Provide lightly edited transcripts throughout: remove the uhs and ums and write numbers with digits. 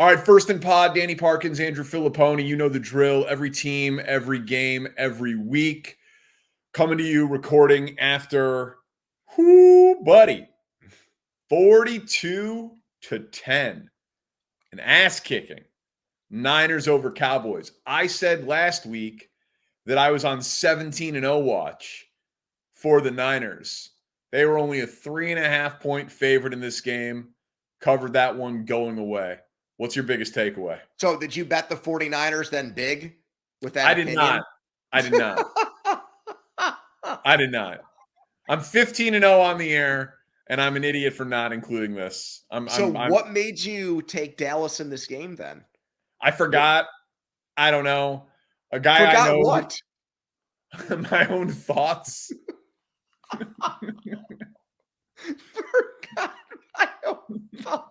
All right, first in pod, Danny Parkins, Andrew Fillipponi. You know the drill. Every team, every game, every week. Coming to you, recording after, buddy, 42-10. An ass kicking. Niners over Cowboys. I said last week that I was on 17-0 watch for the Niners. They were only a 3.5-point favorite in this game. Covered that one going away. What's your biggest takeaway? So did you bet the 49ers then big with that opinion? I did not. I did not. I'm 15-0 on the air, and I'm an idiot for not including this. What made you take Dallas in this game then? I forgot. I don't know. A guy Forgot I know. What? My own thoughts. Forgot my own thoughts.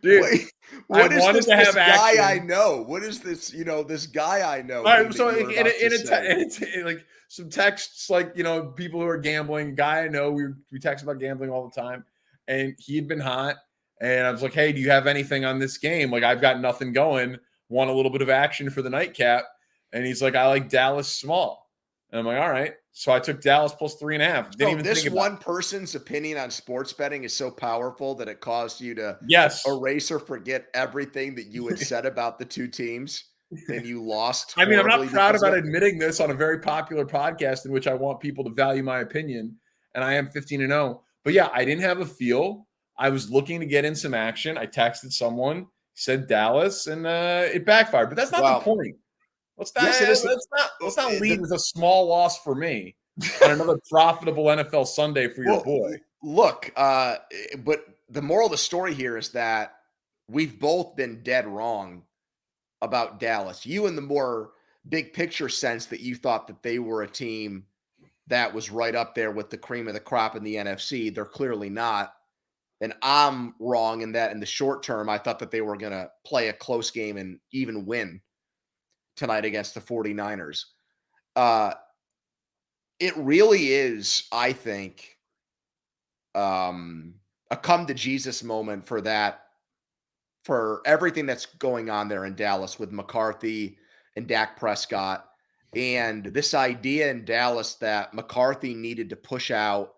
Dude, wait, what is this guy I know? What is this, this guy I know? All right, so like some texts, like, people who are gambling, a guy I know, we text about gambling all the time, and he'd been hot, and I was like, hey, do you have anything on this game? Like, I've got nothing going, want a little bit of action for the nightcap, and he's like, I like Dallas small, and I'm like, all right, so I took Dallas plus 3.5. So this one person's opinion on sports betting is so powerful that it caused you to erase or forget everything that you had said about the two teams, and you lost. I mean, I'm not proud about admitting this on a very popular podcast in which I want people to value my opinion, and I am 15-0. But yeah, I didn't have a feel. I was looking to get in some action. I texted someone, said Dallas, and it backfired. But that's not the point. Let's not lead with a small loss for me on another profitable NFL Sunday for your boy. Look, but the moral of the story here is that we've both been dead wrong about Dallas. You in the more big picture sense that you thought that they were a team that was right up there with the cream of the crop in the NFC. They're clearly not. And I'm wrong in that in the short term, I thought that they were going to play a close game and even win tonight against the 49ers. It really is, I think, a come to Jesus moment for everything that's going on there in Dallas with McCarthy and Dak Prescott. And this idea in Dallas that McCarthy needed to push out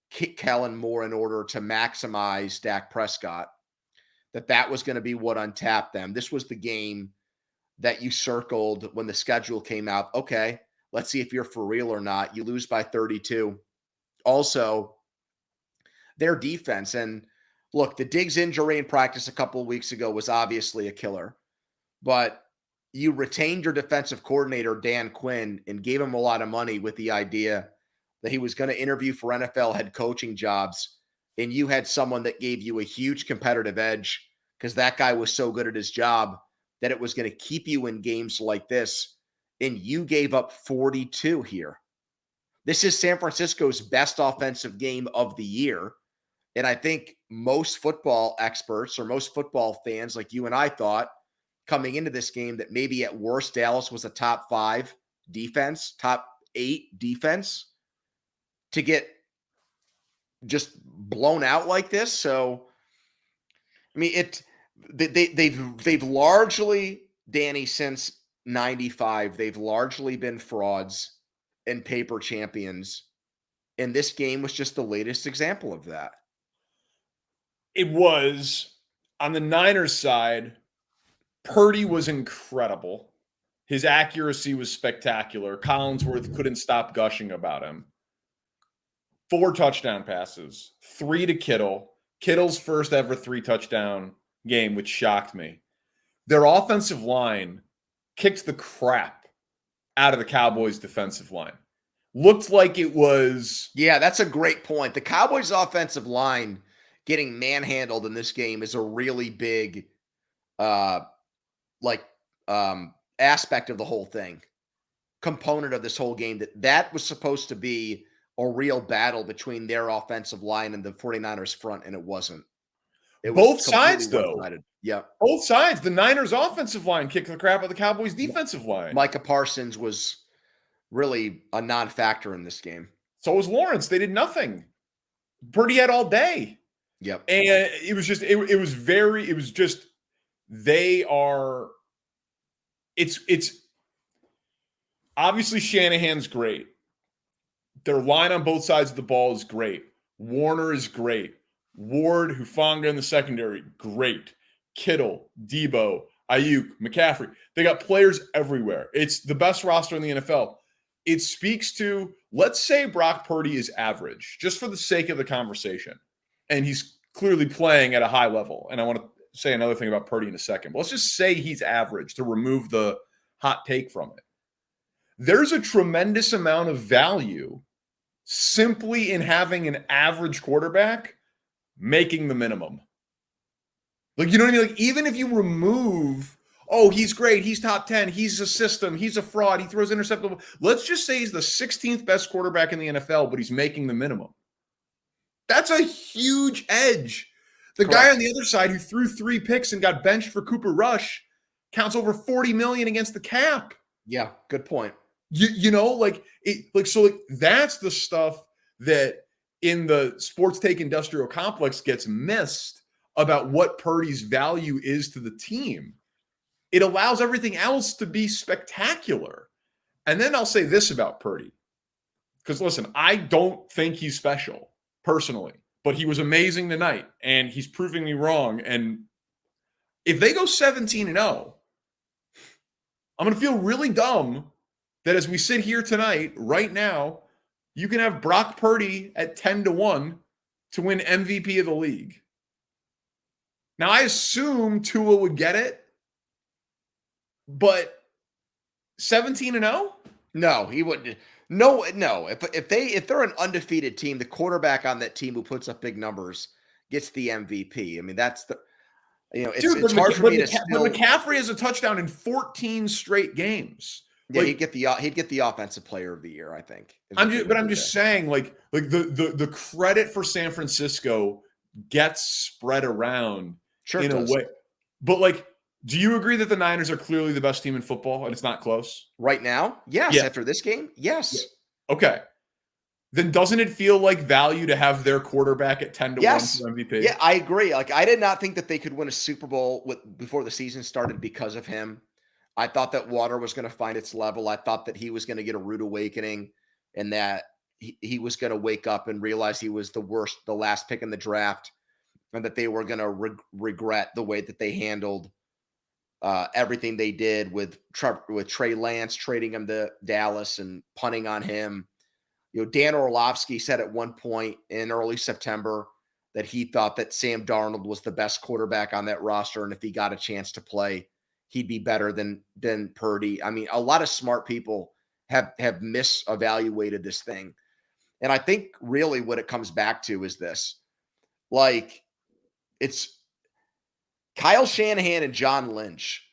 Kellen Moore in order to maximize Dak Prescott, that was going to be what untapped them. This was the game that you circled when the schedule came out. Okay, let's see if you're for real or not. You lose by 32. Also, their defense. And look, the Diggs injury in practice a couple of weeks ago was obviously a killer. But you retained your defensive coordinator, Dan Quinn, and gave him a lot of money with the idea that he was going to interview for NFL head coaching jobs. And you had someone that gave you a huge competitive edge because that guy was so good at his job that it was going to keep you in games like this. And you gave up 42 here. This is San Francisco's best offensive game of the year. And I think most football experts or most football fans like you and I thought coming into this game that maybe at worst Dallas was a top 5 defense, top 8 defense, to get just blown out like this. So, I mean, they've largely, Danny, since 95, they've largely been frauds and paper champions. And this game was just the latest example of that. It was. On the Niners side, Purdy was incredible. His accuracy was spectacular. Collinsworth couldn't stop gushing about him. 4 touchdown passes, 3 to Kittle. Kittle's first ever 3-touchdown game, which shocked me. Their offensive line kicked the crap out of the Cowboys' defensive line. Looked like it was... Yeah, that's a great point. The Cowboys' offensive line getting manhandled in this game is a really big aspect of the whole thing. Component of this whole game that was supposed to be a real battle between their offensive line and the 49ers front, and it wasn't. It was both sides, though. One-sided. Yeah. Both sides. The Niners offensive line kicked the crap out of the Cowboys defensive line. Micah Parsons was really a non-factor in this game. So was Lawrence. They did nothing. Purdy had all day. Yep. And it was just, they are, it's obviously Shanahan's great. Their line on both sides of the ball is great. Warner is great. Ward, Hufanga in the secondary, great. Kittle, Debo, Ayuk, McCaffrey. They got players everywhere. It's the best roster in the NFL. It speaks to, let's say Brock Purdy is average, just for the sake of the conversation. And he's clearly playing at a high level. And I want to say another thing about Purdy in a second. But let's just say he's average to remove the hot take from it. There's a tremendous amount of value simply in having an average quarterback making the minimum. Like, you know what I mean? Like, even if you remove, oh, he's great, he's top 10, he's a system, he's a fraud, he throws interceptable. Let's just say he's the 16th best quarterback in the NFL, but he's making the minimum. That's a huge edge. The Correct. guy on the other side who threw 3 picks and got benched for Cooper Rush counts over $40 million against the cap. Yeah, good point. So that's the stuff that in the sports take industrial complex gets missed about what Purdy's value is to the team. It allows everything else to be spectacular. And then I'll say this about Purdy. Because listen, I don't think he's special personally, but he was amazing tonight and he's proving me wrong. And if they go 17-0, I'm going to feel really dumb that as we sit here tonight, right now, you can have Brock Purdy at 10-1 to win MVP of the league. Now, I assume Tua would get it, but 17-0? No, he wouldn't. No. If they're an undefeated team, the quarterback on that team who puts up big numbers gets the MVP. I mean, that's the, it's hard for me to still. But McCaffrey has a touchdown in 14 straight games. Yeah, he'd get the offensive player of the year, I think. I'm just saying, like the credit for San Francisco gets spread around in a way. But like, do you agree that the Niners are clearly the best team in football and it's not close? Right now? Yes. Yeah. After this game? Yes. Yeah. Okay. Then doesn't it feel like value to have their quarterback at 10-1 for MVP? Yeah, I agree. Like, I did not think that they could win a Super Bowl before the season started because of him. I thought that water was going to find its level. I thought that he was going to get a rude awakening and that he was going to wake up and realize he was the last pick in the draft, and that they were going to regret the way that they handled everything they did with Trey Lance, trading him to Dallas and punting on him. Dan Orlovsky said at one point in early September that he thought that Sam Darnold was the best quarterback on that roster, and if he got a chance to play, he'd be better than Purdy. I mean, a lot of smart people have misevaluated this thing. And I think really what it comes back to is this. Like, it's Kyle Shanahan and John Lynch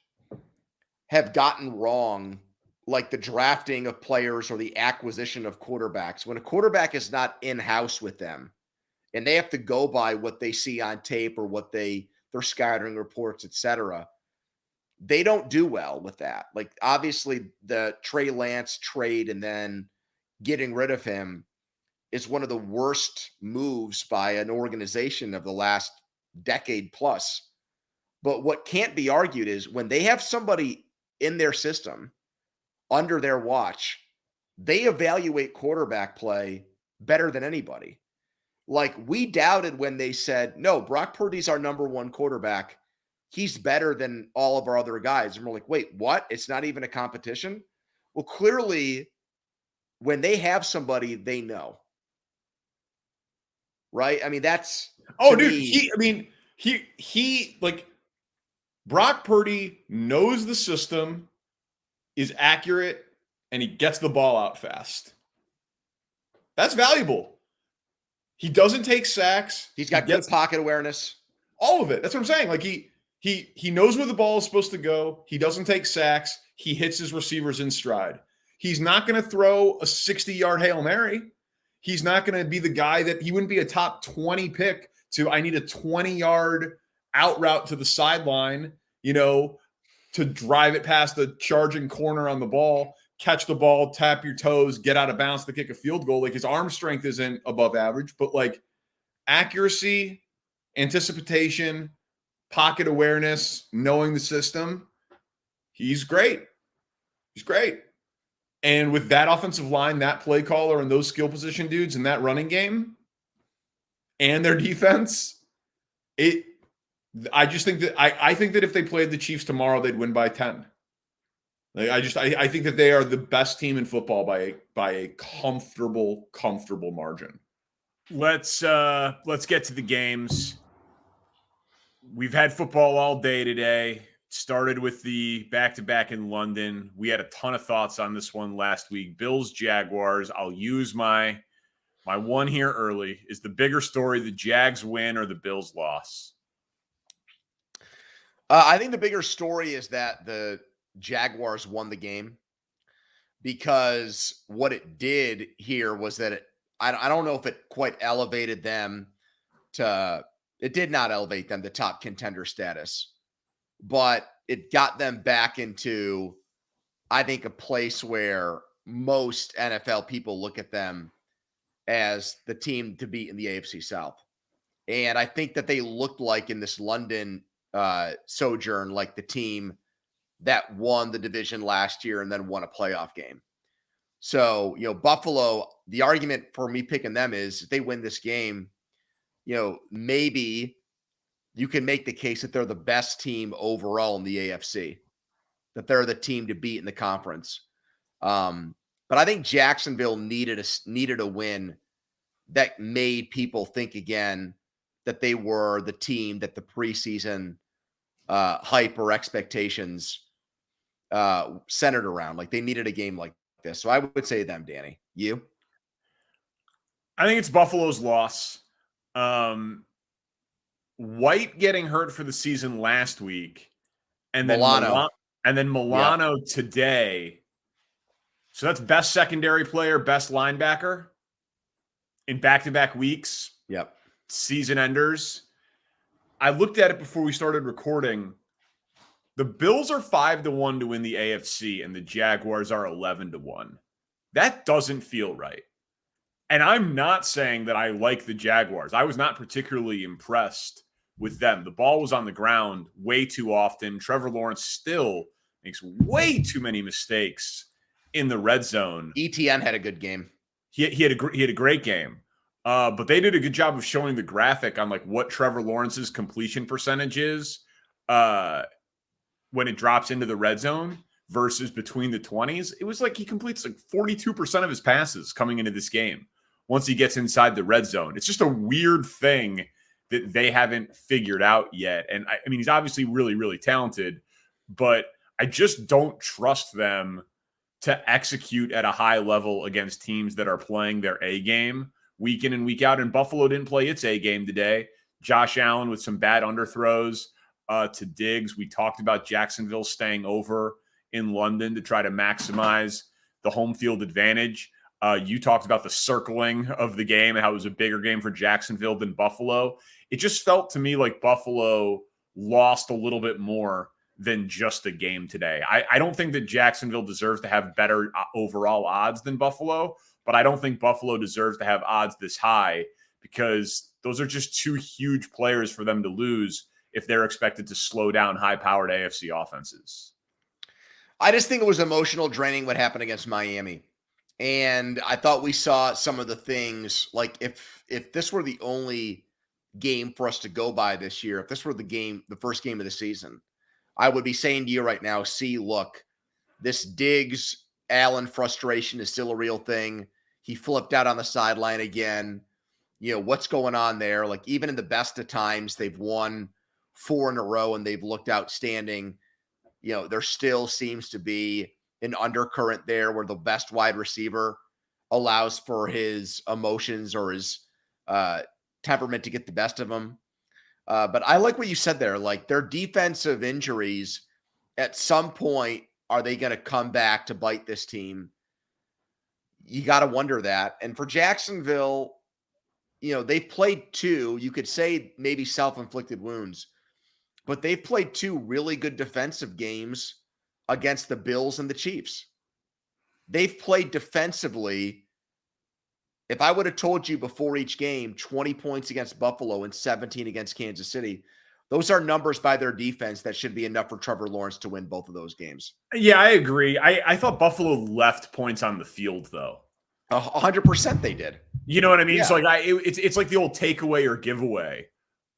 have gotten wrong, like the drafting of players or the acquisition of quarterbacks. When a quarterback is not in-house with them and they have to go by what they see on tape or what they're scouting reports, etc., they don't do well with that. Like, obviously the Trey Lance trade and then getting rid of him is one of the worst moves by an organization of the last decade plus. But what can't be argued is when they have somebody in their system under their watch, they evaluate quarterback play better than anybody. Like, we doubted when they said, no, Brock Purdy's our number one quarterback. He's better than all of our other guys. And we're like, wait, what? It's not even a competition? Well, clearly, when they have somebody, they know. Right? I mean, that's... Oh, dude, he like, Brock Purdy knows the system, is accurate, and he gets the ball out fast. That's valuable. He doesn't take sacks. He's got good pocket awareness. All of it. That's what I'm saying. Like, he knows where the ball is supposed to go. He doesn't take sacks. He hits his receivers in stride. He's not going to throw a 60-yard Hail Mary. He's not going to be the guy that he wouldn't be a top 20 pick to, I need a 20-yard out route to the sideline, to drive it past the charging corner on the ball, catch the ball, tap your toes, get out of bounds to kick a field goal. Like, his arm strength isn't above average, but like accuracy, anticipation, pocket awareness, knowing the system. He's great. He's great. And with that offensive line, that play caller, and those skill position dudes in that running game and their defense, I just think that I think that if they played the Chiefs tomorrow, they'd win by 10. Like I think that they are the best team in football by a comfortable margin. Let's get to the games. We've had football all day today. Started with the back-to-back in London. We had a ton of thoughts on this one last week. Bills, Jaguars. I'll use my one here early. Is the bigger story the Jags win or the Bills loss? I think the bigger story is that the Jaguars won the game, because what it did here was that I don't know if it quite elevated them it did not elevate them to top contender status, but it got them back into, I think, a place where most NFL people look at them as the team to beat in the AFC South. And I think that they looked like in this London sojourn, like the team that won the division last year and then won a playoff game. So, Buffalo, the argument for me picking them is if they win this game, maybe you can make the case that they're the best team overall in the AFC, that they're the team to beat in the conference. But I think Jacksonville needed a win that made people think again that they were the team that the preseason hype or expectations centered around. Like, they needed a game like this. So I would say them, Danny. You? I think it's Buffalo's loss. White getting hurt for the season last week, and then Milano today. So that's best secondary player, best linebacker in back-to-back weeks. Yep. Season enders. I looked at it before we started recording. The Bills are 5-1 to win the AFC, and the Jaguars are 11-1. That doesn't feel right. And I'm not saying that I like the Jaguars. I was not particularly impressed with them. The ball was on the ground way too often. Trevor Lawrence still makes way too many mistakes in the red zone. ETN had a good game. He had a great game. But they did a good job of showing the graphic on like what Trevor Lawrence's completion percentage is when it drops into the red zone versus between the 20s. It was like he completes like 42% of his passes coming into this game once he gets inside the red zone. It's just a weird thing that they haven't figured out yet. And I mean, he's obviously really, really talented, but I just don't trust them to execute at a high level against teams that are playing their A game week in and week out. And Buffalo didn't play its A game today. Josh Allen with some bad underthrows to Diggs. We talked about Jacksonville staying over in London to try to maximize the home field advantage. You talked about the circling of the game and how it was a bigger game for Jacksonville than Buffalo. It just felt to me like Buffalo lost a little bit more than just a game today. I don't think that Jacksonville deserves to have better overall odds than Buffalo, but I don't think Buffalo deserves to have odds this high because those are just two huge players for them to lose if they're expected to slow down high-powered AFC offenses. I just think it was emotional draining what happened against Miami. And I thought we saw some of the things, like if this were the only game for us to go by this year, if this were the first game of the season, I would be saying to you right now, look, this Diggs Allen frustration is still a real thing. He flipped out on the sideline again. What's going on there? Like, even in the best of times, they've won 4 in a row and they've looked outstanding. There still seems to be an undercurrent there where the best wide receiver allows for his emotions or his temperament to get the best of him. But I like what you said there. Like, their defensive injuries, at some point, are they going to come back to bite this team? You got to wonder that. And for Jacksonville, they've played 2, you could say maybe self-inflicted wounds, but they've played 2 really good defensive games against the Bills and the Chiefs. They've played defensively if I would have told you before each game, 20 points against Buffalo and 17 against Kansas City, those are numbers by their defense that should be enough for Trevor Lawrence to win both of those games. Yeah, I agree. I thought Buffalo left points on the field, though. 100% they did. You know what I mean? Yeah. So it's like the old takeaway or giveaway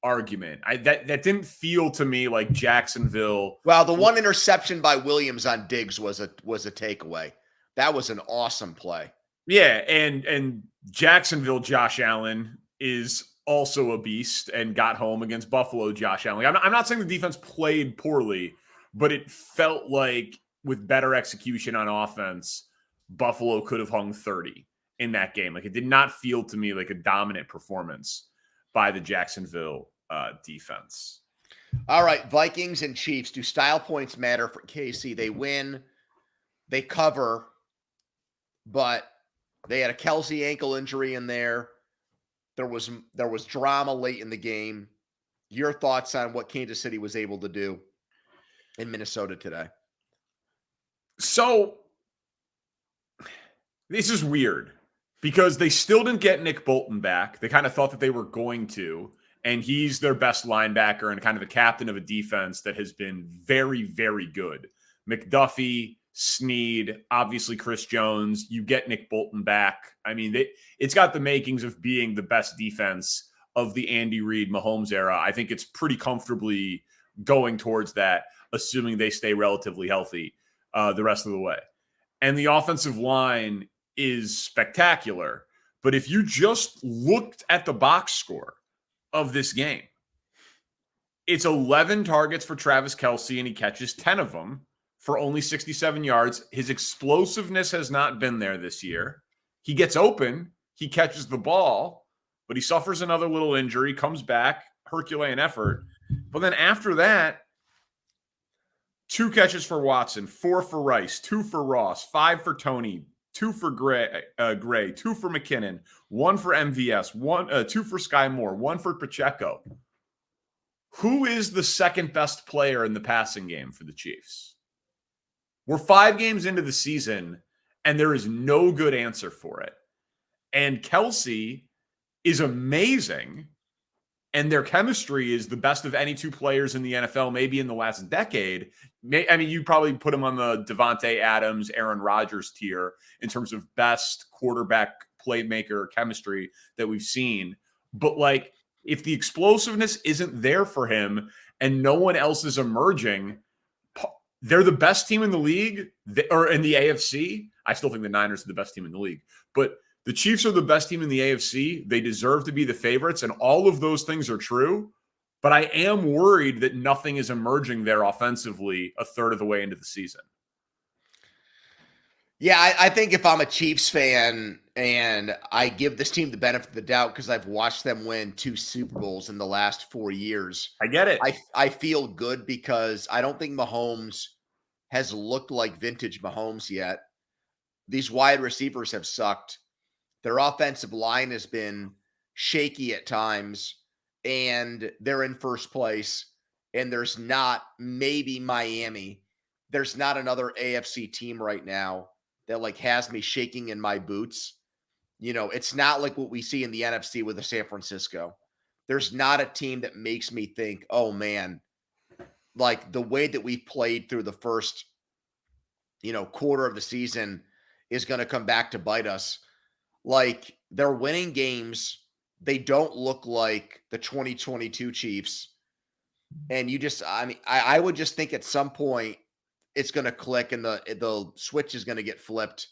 argument. That didn't feel to me like Jacksonville. Well, the one interception by Williams on Diggs was a takeaway. That was an awesome play. Yeah, and Jacksonville Josh Allen is also a beast and got home against Buffalo Josh Allen. I'm not saying the defense played poorly, but it felt like with better execution on offense, Buffalo could have hung 30 in that game. Like, it did not feel to me like a dominant performance by the Jacksonville defense. All right, Vikings and Chiefs. Do style points matter for KC? They win, they cover, but they had a Kelsey ankle injury in there. There was drama late in the game. Your thoughts on what Kansas City was able to do in Minnesota today? So this is weird because they still didn't get Nick Bolton back. They kind of thought that they were going to, and he's their best linebacker and kind of the captain of a defense that has been very, very good. McDuffie, Snead, obviously Chris Jones. You get Nick Bolton back. I mean, it's got the makings of being the best defense of the Andy Reid Mahomes era. I think it's pretty comfortably going towards that, assuming they stay relatively healthy the rest of the way. And the offensive line is spectacular. But if you just looked at the box score of this game, it's 11 targets for Travis Kelce, and he catches 10 of them for only 67 yards. His explosiveness has not been there this year. He gets open, he catches the ball, but he suffers another little injury, comes back, Herculean effort. But then after that, 2 catches for Watson, 4 for Rice, 2 for Ross, 5 for Tony, 2 for Gray, 2 for McKinnon, 1 for MVS, 2 for Sky Moore, 1 for Pacheco. Who is the second best player in the passing game for the Chiefs? We're 5 games into the season, and there is no good answer for it. And Kelce is amazing, and their chemistry is the best of any 2 players in the NFL, maybe in the last decade. I mean, you probably put him on the Devontae Adams, Aaron Rodgers tier in terms of best quarterback playmaker chemistry that we've seen. But, like, if the explosiveness isn't there for him and no one else is emerging, they're the best team in the league, or in the AFC. I still think the Niners are the best team in the league. But the Chiefs are the best team in the AFC. They deserve to be the favorites, and all of those things are true. But I am worried that nothing is emerging there offensively a third of the way into the season. Yeah, I think if I'm a Chiefs fan and I give this team the benefit of the doubt because I've watched them win 2 Super Bowls in the last 4 years. I get it. I feel good because I don't think Mahomes has looked like vintage Mahomes yet. These wide receivers have sucked. Their offensive line has been shaky at times, and they're in first place. And there's not, maybe Miami, there's not another AFC team right now that like has me shaking in my boots. You know, it's not like what we see in the NFC with the San Francisco. There's not a team that makes me think, oh man, like the way that we've played through the first, quarter of the season is going to come back to bite us. Like, they're winning games. They don't look like the 2022 Chiefs. And I would just think at some point it's going to click and the switch is going to get flipped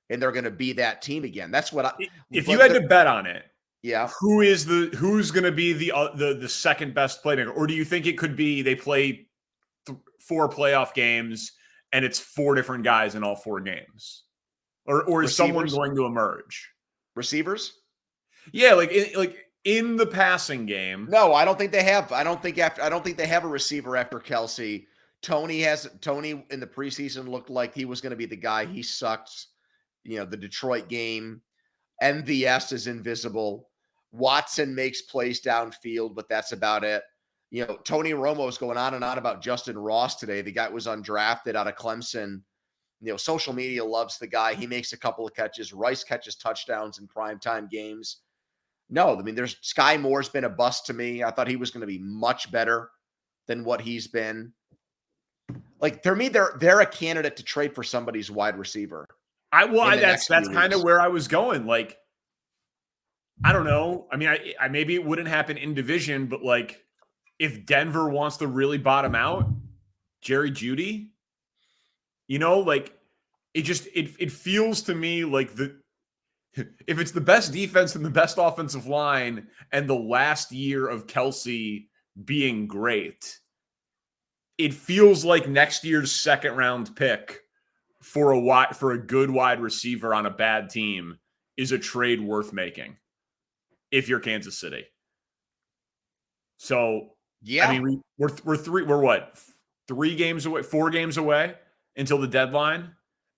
and they're going to be that team again. That's what if you had to bet on it, yeah, who's going to be the second best playmaker? Or do you think it could be they play 4 playoff games and it's 4 different guys in all 4 games? Or is someone going to emerge? Receivers? Yeah, like in the passing game. No, I don't think they have. I don't think they have a receiver after Kelce. Tony in the preseason looked like he was going to be the guy. He sucks. The Detroit game. MVS is invisible. Watson makes plays downfield, but that's about it. Tony Romo is going on and on about Justin Ross today. The guy was undrafted out of Clemson. Social media loves the guy. He makes a couple of catches. Rice catches touchdowns in primetime games. No, I mean, Sky Moore's been a bust to me. I thought he was going to be much better than what he's been. Like, to me, they're a candidate to trade for somebody's wide receiver. That's kind of where I was going. Like, I don't know. I mean, I maybe it wouldn't happen in division, but like, if Denver wants to really bottom out, Jerry Jeudy, like it feels to me like if it's the best defense and the best offensive line and the last year of Kelsey being great, it feels like next year's second round pick for a good wide receiver on a bad team is a trade worth making if you're Kansas City. So, yeah, I mean, we're 3 games away, 4 games away until the deadline.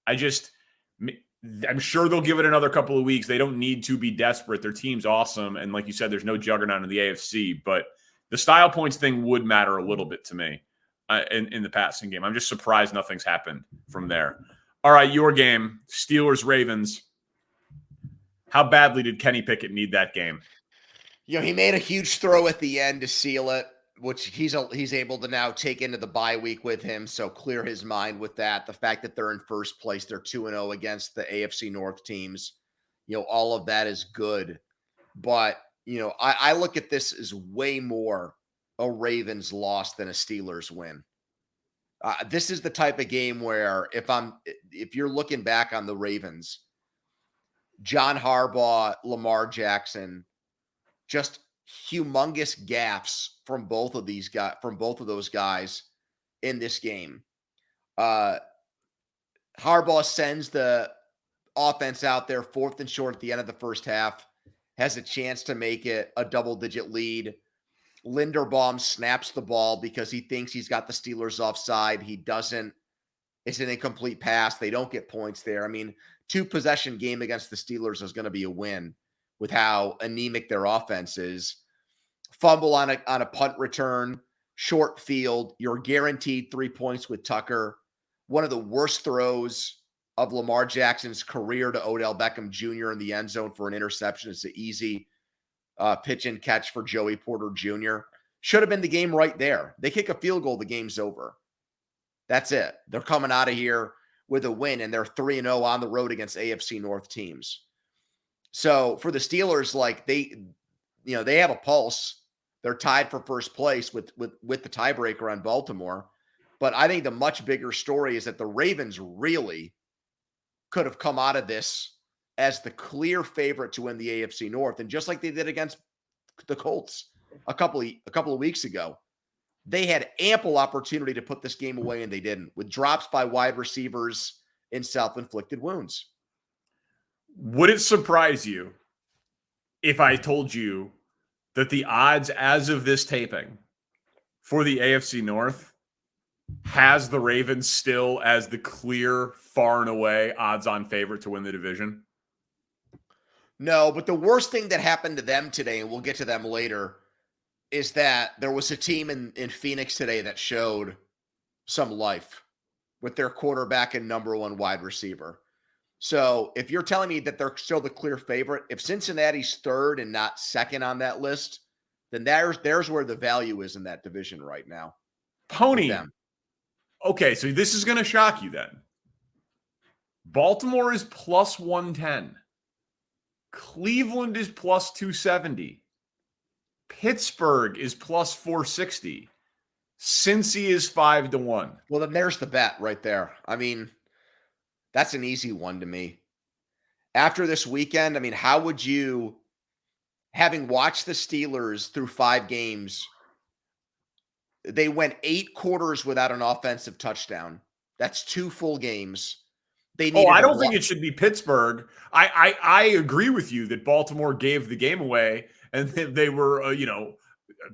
I'm sure they'll give it another couple of weeks. They don't need to be desperate. Their team's awesome. And like you said, there's no juggernaut in the AFC, but the style points thing would matter a little bit to me in the passing game. I'm just surprised nothing's happened from there. All right, your game, Steelers-Ravens. How badly did Kenny Pickett need that game? He made a huge throw at the end to seal it, which he's able to now take into the bye week with him, so clear his mind with that. The fact that they're in first place, they're 2-0 against the AFC North teams, all of that is good. But, I look at this as way more a Ravens loss than a Steelers win. This is the type of game where if you're looking back on the Ravens, John Harbaugh, Lamar Jackson, just humongous gaffes from both of those guys in this game. Harbaugh sends the offense out there 4th and short at the end of the first half, has a chance to make it a double-digit lead. Linderbaum snaps the ball because he thinks he's got the Steelers offside. He doesn't. It's an incomplete pass. They don't get points there. I mean, 2-possession game against the Steelers is going to be a win with how anemic their offense is. Fumble on a punt return, short field. You're guaranteed 3 points with Tucker. One of the worst throws of Lamar Jackson's career to Odell Beckham Jr. in the end zone for an interception. It's an easy pitch and catch for Joey Porter Jr. Should have been the game right there. They kick a field goal, the game's over. That's it. They're coming out of here with a win, and they're 3-0 on the road against AFC North teams. So for the Steelers, like they have a pulse. They're tied for first place with the tiebreaker on Baltimore. But I think the much bigger story is that the Ravens really could have come out of this as the clear favorite to win the AFC North. And just like they did against the Colts a couple of weeks ago, they had ample opportunity to put this game away, and they didn't, with drops by wide receivers in self-inflicted wounds. Would it surprise you if I told you that the odds as of this taping for the AFC North has the Ravens still as the clear, far and away odds-on favorite to win the division? No, but the worst thing that happened to them today, and we'll get to them later, is that there was a team in Phoenix today that showed some life with their quarterback and number 1 wide receiver. So if you're telling me that they're still the clear favorite, if Cincinnati's 3rd and not 2nd on that list, then there's where the value is in that division right now. Poni. Okay, so this is going to shock you then. Baltimore is plus 110. Cleveland is plus 270. Pittsburgh is plus 460. Cincy is 5-1. Well, then there's the bet right there. I mean, that's an easy one to me. After this weekend, I mean, how would you, having watched the Steelers through 5 games, they went 8 quarters without an offensive touchdown. That's 2 full games. I don't think it should be Pittsburgh. I agree with you that Baltimore gave the game away, and they were, a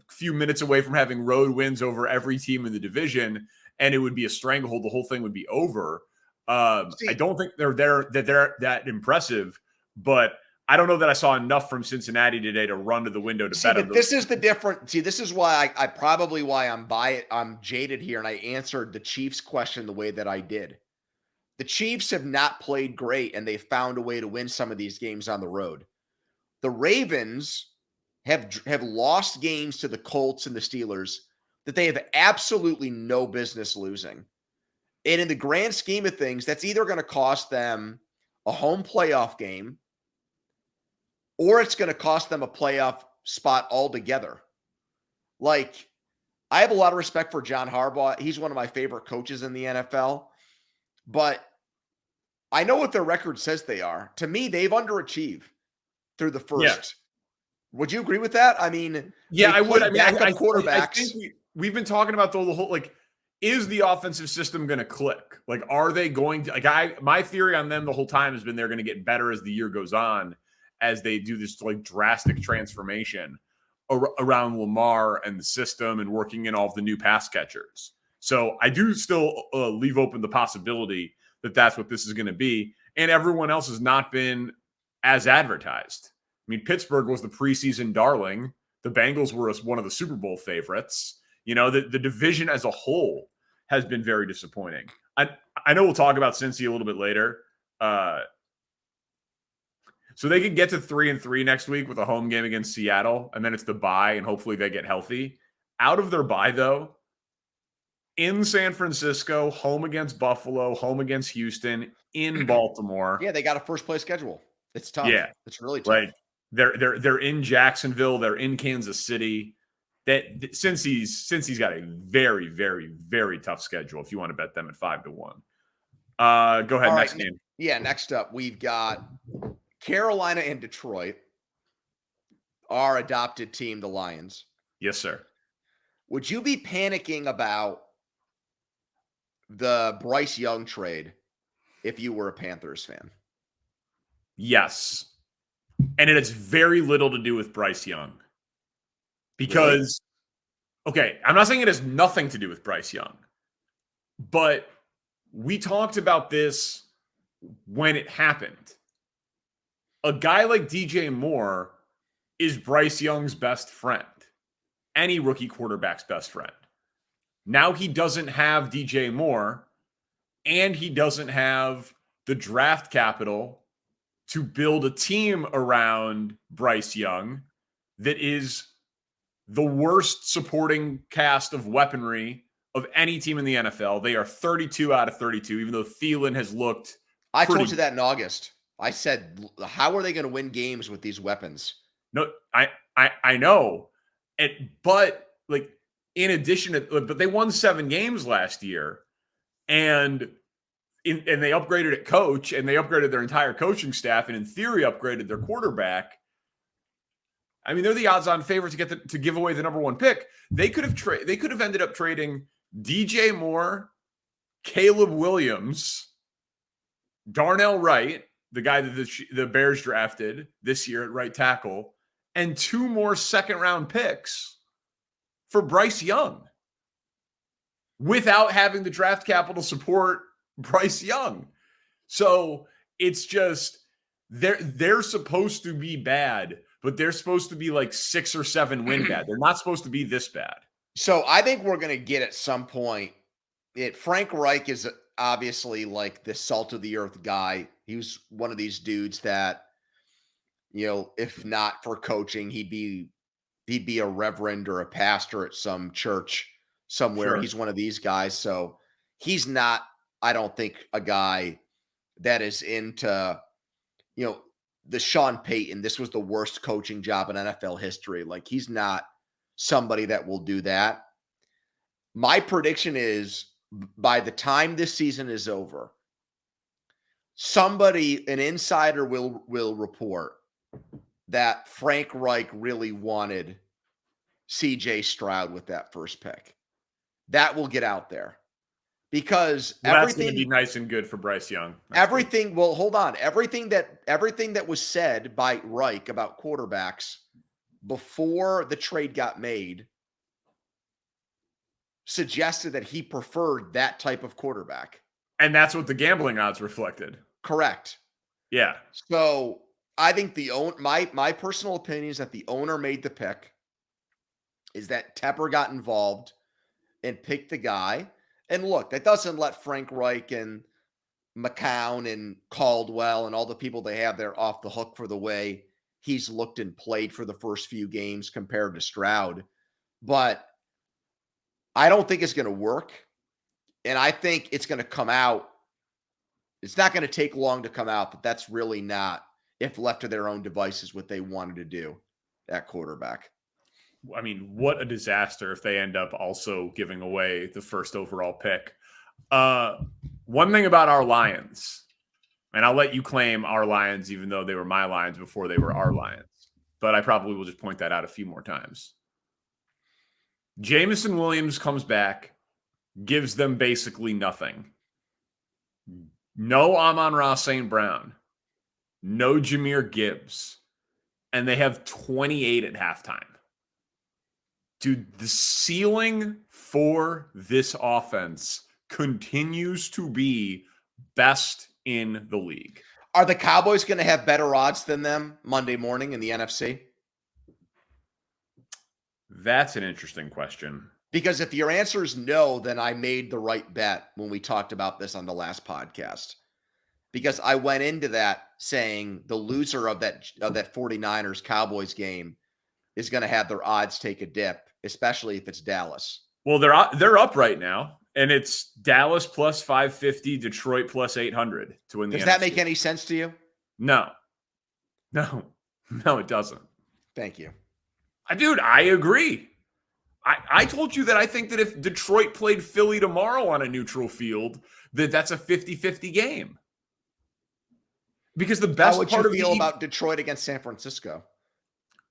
few minutes away from having road wins over every team in the division, and it would be a stranglehold. The whole thing would be over. I don't think they're that impressive, but I don't know that I saw enough from Cincinnati today to run to the window to bet on those. This is the difference. See, this is why I'm jaded here, and I answered the Chiefs question the way that I did. The Chiefs have not played great, and they've found a way to win some of these games on the road. The Ravens have lost games to the Colts and the Steelers that they have absolutely no business losing. And in the grand scheme of things, that's either going to cost them a home playoff game or it's going to cost them a playoff spot altogether. Like, I have a lot of respect for John Harbaugh. He's one of my favorite coaches in the NFL. But I know what their record says they are. To me, they've underachieved through the first. Yeah. Would you agree with that? I mean, yeah, I would. I mean, backup I quarterbacks. think we've been talking about the whole, like, is the offensive system going to click? Like, are they going to, like, my theory on them the whole time has been they're going to get better as the year goes on, as they do this like drastic transformation around Lamar and the system and working in all of the new pass catchers. So I do still leave open the possibility that that's what this is going to be. And everyone else has not been as advertised. I mean, Pittsburgh was the preseason darling. The Bengals were one of the Super Bowl favorites. You know, the division as a whole has been very disappointing. I know we'll talk about Cincy a little bit later. So they could get to 3-3 next week with a home game against Seattle, and then it's the bye, and hopefully they get healthy. Out of their bye, though, in San Francisco, home against Buffalo, home against Houston, in Baltimore. Yeah, they got a first-place schedule. It's tough. Yeah, it's really tough. Like, they're in Jacksonville, they're in Kansas City. Since he's got a very, very, very tough schedule if you want to bet them at 5-1. Go ahead, next game. Yeah, next up we've got Carolina and Detroit, our adopted team, the Lions. Yes, sir. Would you be panicking about the Bryce Young trade if you were a Panthers fan? Yes. And it has very little to do with Bryce Young. Because, okay, I'm not saying it has nothing to do with Bryce Young, but we talked about this when it happened. A guy like DJ Moore is Bryce Young's best friend, any rookie quarterback's best friend. Now he doesn't have DJ Moore, and he doesn't have the draft capital to build a team around Bryce Young that is the worst supporting cast of weaponry of any team in the NFL. They are 32 out of 32, even though Thielen has looked I told you that in August. I said, how are they going to win games with these weapons? No, I know. But like, in addition to, but they won 7 games last year, and they upgraded at coach, and they upgraded their entire coaching staff, and in theory upgraded their quarterback. I mean, they're the odds-on favorite to give away the number 1 pick. They could have ended up trading DJ Moore, Caleb Williams, Darnell Wright, the guy that the Bears drafted this year at right tackle, and 2 more second-round picks for Bryce Young without having the draft capital support Bryce Young. So it's just they're supposed to be bad, but they're supposed to be like 6 or 7 win bad. They're not supposed to be this bad. So I think we're going to get at some point. Frank Reich is obviously like the salt of the earth guy. He was one of these dudes that, you know, if not for coaching, he'd be a reverend or a pastor at some church somewhere. Sure. He's one of these guys. So he's not, I don't think, a guy that is into, you know, the Sean Payton. This was the worst coaching job in NFL history. Like, he's not somebody that will do that. My prediction is by the time this season is over, an insider will report that Frank Reich really wanted CJ Stroud with that first pick. That will get out there because that's going to be nice and good for Bryce Young. Everything that was said by Reich about quarterbacks before the trade got made suggested that he preferred that type of quarterback. And that's what the gambling odds reflected. Correct. Yeah. So I think my personal opinion is that the owner made the pick, is that Tepper got involved and picked the guy. And look, that doesn't let Frank Reich and McCown and Caldwell and all the people they have there off the hook for the way he's looked and played for the first few games compared to Stroud. But I don't think it's going to work. And I think it's going to come out. It's not going to take long to come out, but that's really not, if left to their own devices, what they wanted to do at quarterback. I mean, what a disaster if they end up also giving away the first overall pick. One thing about our Lions, and I'll let you claim our Lions, even though they were my Lions before they were our Lions, but I probably will just point that out a few more times. Jameson Williams comes back, gives them basically nothing. No Amon-Ra St. Brown, no Jahmyr Gibbs, and they have 28 at halftime. Dude, the ceiling for this offense continues to be best in the league. Are the Cowboys going to have better odds than them Monday morning in the NFC? That's an interesting question. Because if your answer is no, then I made the right bet when we talked about this on the last podcast. Because I went into that saying the loser of that 49ers Cowboys game is going to have their odds take a dip, especially if it's Dallas. Well, they're up right now, and it's Dallas plus 550, Detroit plus 800 to win the NFC. Does that make any sense to you? No, it doesn't. Thank you. Dude, I agree. I told you that I think that if Detroit played Philly tomorrow on a neutral field, that's a 50-50 game. Because the best part of you feel about Detroit against San Francisco?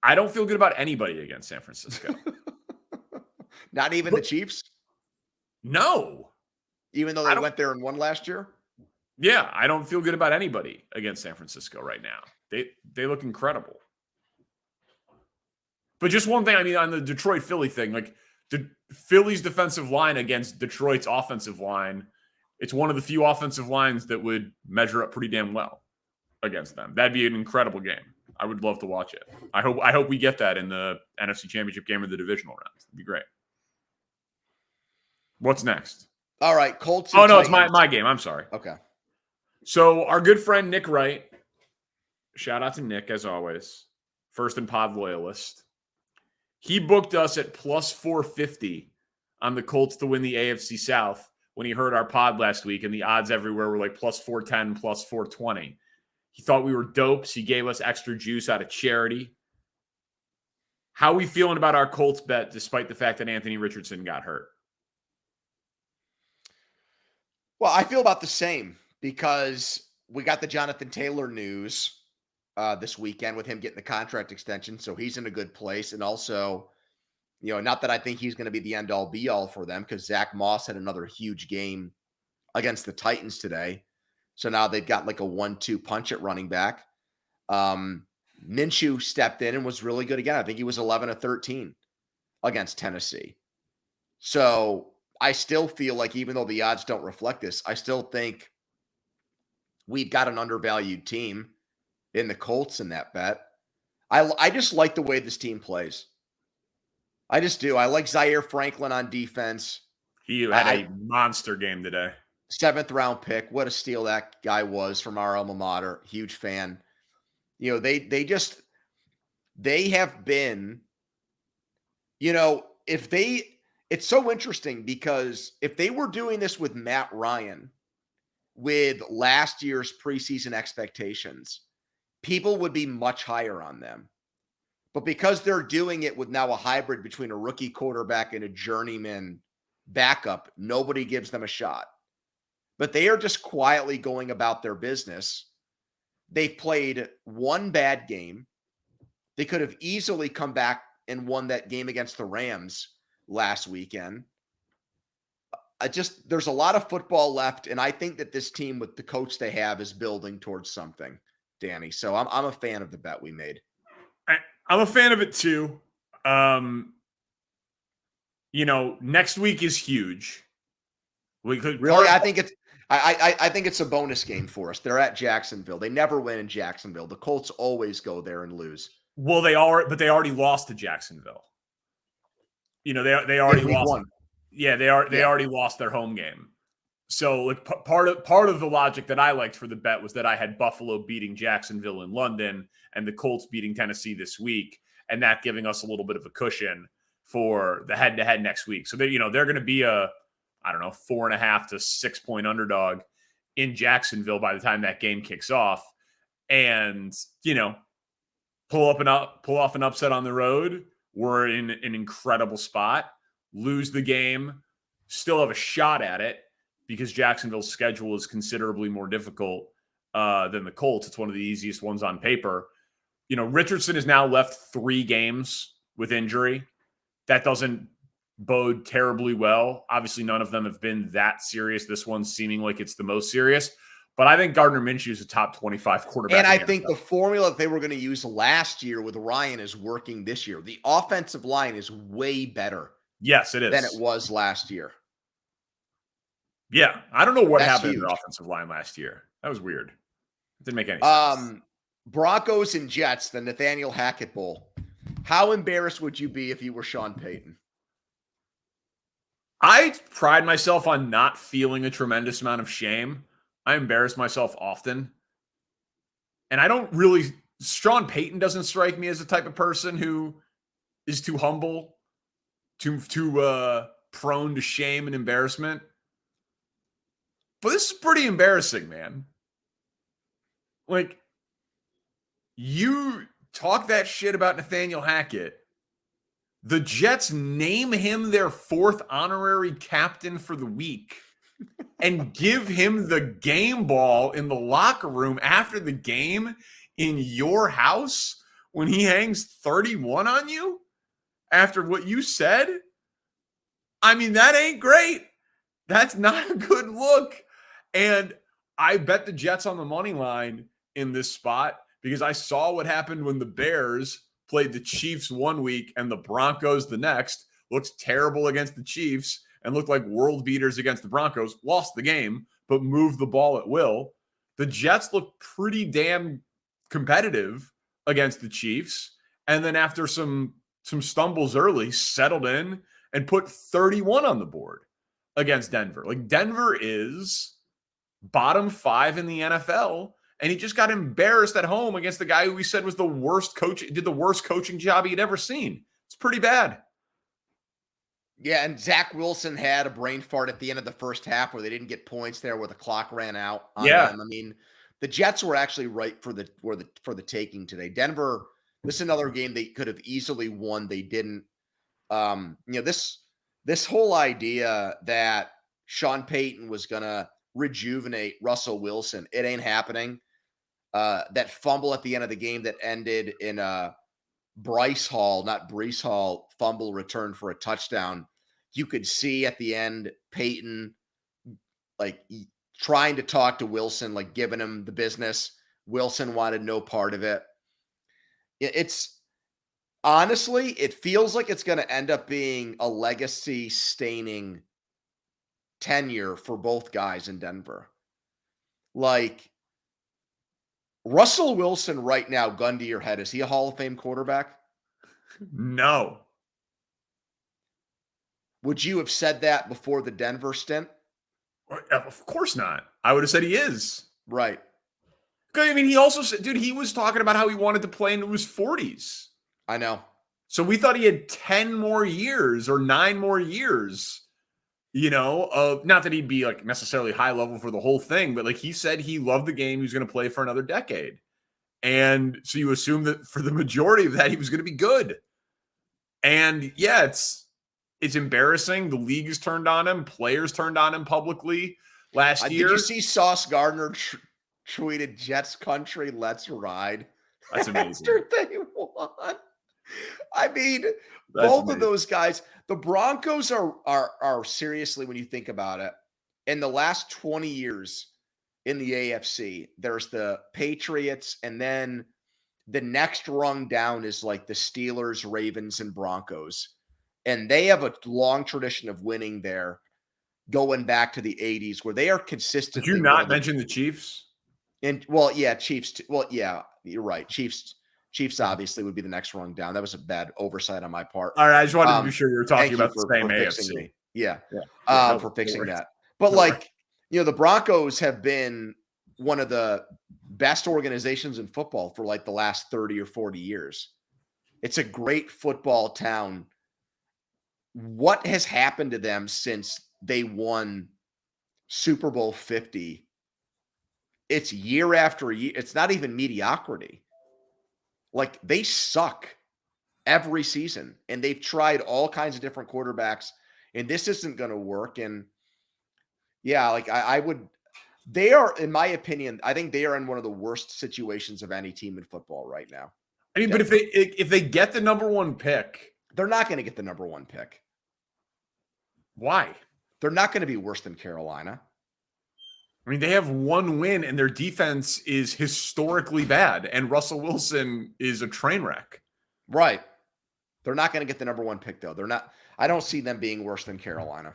I don't feel good about anybody against San Francisco. Not even the Chiefs? No. Even though they went there and won last year? Yeah, I don't feel good about anybody against San Francisco right now. They look incredible. But just one thing, I mean, on the Detroit-Philly thing, like Philly's defensive line against Detroit's offensive line, it's one of the few offensive lines that would measure up pretty damn well against them. That'd be an incredible game. I would love to watch it. I hope we get that in the NFC Championship game or the divisional rounds. It'd be great. What's next? All right, Colts. Oh, no, it's my game. I'm sorry. Okay. So our good friend Nick Wright, shout out to Nick as always, first and pod loyalist. He booked us at plus 450 on the Colts to win the AFC South when he heard our pod last week, and the odds everywhere were like plus 410, plus 420. He thought we were dopes. He gave us extra juice out of charity. How are we feeling about our Colts bet despite the fact that Anthony Richardson got hurt? Well, I feel about the same because we got the Jonathan Taylor news this weekend with him getting the contract extension. So he's in a good place. And also, not that I think he's going to be the end all be all for them because Zach Moss had another huge game against the Titans today. So now they've got like a 1-2 punch at running back. Minshew stepped in and was really good again. I think he was 11-13 against Tennessee. So I still feel like even though the odds don't reflect this, I still think we've got an undervalued team in the Colts in that bet. I just like the way this team plays. I just do. I like Zaire Franklin on defense. He had a monster game today. 7th round pick. What a steal that guy was from our alma mater. Huge fan. They have been, it's so interesting because if they were doing this with Matt Ryan with last year's preseason expectations, people would be much higher on them. But because they're doing it with now a hybrid between a rookie quarterback and a journeyman backup, nobody gives them a shot. But they are just quietly going about their business. They've played one bad game. They could have easily come back and won that game against the Rams last weekend. There's a lot of football left, and I think that this team with the coach they have is building towards something, Danny. So I'm a fan of the bet we made. I'm a fan of it too. Next week is huge. I think it's a bonus game for us. They're at Jacksonville. They never win in Jacksonville. The Colts always go there and lose. Well, they already lost to Jacksonville. They already lost. Won. Yeah, they already lost their home game. So like part of the logic that I liked for the bet was that I had Buffalo beating Jacksonville in London and the Colts beating Tennessee this week, and that giving us a little bit of a cushion for the head-to-head next week. So they're going to be a, I don't know, 4.5 to 6 point underdog in Jacksonville by the time that game kicks off, and pull off an upset on the road. We're in an incredible spot. Lose the game, still have a shot at it, because Jacksonville's schedule is considerably more difficult than the Colts. It's one of the easiest ones on paper. Richardson has now left 3 games with injury. That doesn't bode terribly well. Obviously, none of them have been that serious. This one's seeming like it's the most serious. But I think Gardner Minshew is a top 25 quarterback. And I think the formula that they were going to use last year with Ryan is working this year. The offensive line is way better. Yes, it is. Than it was last year. Yeah, I don't know what happened to the offensive line last year. That was weird. It didn't make any sense. Broncos and Jets, the Nathaniel Hackett Bowl. How embarrassed would you be if you were Sean Payton? I pride myself on not feeling a tremendous amount of shame. I embarrass myself often. And I don't really... Sean Payton doesn't strike me as the type of person who is too humble, too prone to shame and embarrassment. But this is pretty embarrassing, man. Like, you talk that shit about Nathaniel Hackett. The Jets name him their 4th honorary captain for the week and give him the game ball in the locker room after the game in your house when he hangs 31 on you after what you said. I mean, that ain't great. That's not a good look. And I bet the Jets on the money line in this spot because I saw what happened when the Bears played the Chiefs one week and the Broncos the next. Looked terrible against the Chiefs and looked like world beaters against the Broncos. Lost the game, but moved the ball at will. The Jets looked pretty damn competitive against the Chiefs. And then after some stumbles early, settled in and put 31 on the board against Denver. Like, Denver is bottom 5 in the NFL, and he just got embarrassed at home against the guy who he said was the worst coach, did the worst coaching job he'd ever seen. It's pretty bad. Yeah, and Zach Wilson had a brain fart at the end of the first half where they didn't get points there, where the clock ran out on them. I mean, the Jets were actually right for the taking today. Denver, this is another game they could have easily won. They didn't. This whole idea that Sean Payton was gonna rejuvenate Russell Wilson, it ain't happening. That fumble at the end of the game that ended in a Breece Hall fumble return for a touchdown. You could see at the end Payton like trying to talk to Wilson, like giving him the business. Wilson wanted no part of it. It's honestly, it feels like it's going to end up being a legacy staining tenure for both guys in Denver. Like, Russell Wilson right now, gun to your head, is he a Hall of Fame quarterback? No. Would you have said that before the Denver stint? Of course not. I would have said he is. Right. I mean, he also said, dude, he was talking about how he wanted to play into his 40s. I know. So we thought he had 10 more years or 9 more years, not that he'd be like necessarily high level for the whole thing, but like he said he loved the game. He was going to play for another decade. And so you assume that for the majority of that, he was going to be good. And yeah, it's embarrassing. The league has turned on him. Players turned on him publicly last year. Did you see Sauce Gardner tweeted Jets country, let's ride? That's amazing. After they won. I mean, both of those guys, the Broncos are seriously, when you think about it, in the last 20 years in the AFC, there's the Patriots, and then the next rung down is like the Steelers, Ravens, and Broncos. And they have a long tradition of winning there going back to the 80s where they are consistently. Did you not mention the Chiefs? And Chiefs. Well, yeah, you're right. Chiefs obviously would be the next rung down. That was a bad oversight on my part. All right, I just wanted to be sure you were talking about the same AFC. For fixing that. But like, The Broncos have been one of the best organizations in football for like the last 30 or 40 years. It's a great football town. What has happened to them since they won Super Bowl 50? It's year after year. It's not even mediocrity. Like, they suck every season, and they've tried all kinds of different quarterbacks, and this isn't going to work. And yeah, like they are, in my opinion, I think they are in one of the worst situations of any team in football right now. I mean, but if they get the number one pick, they're not going to get the number one pick. Why? They're not going to be worse than Carolina. I mean, they have one win, and their defense is historically bad, and Russell Wilson is a train wreck. Right. They're not going to get the number one pick, though. They're not. I don't see them being worse than Carolina.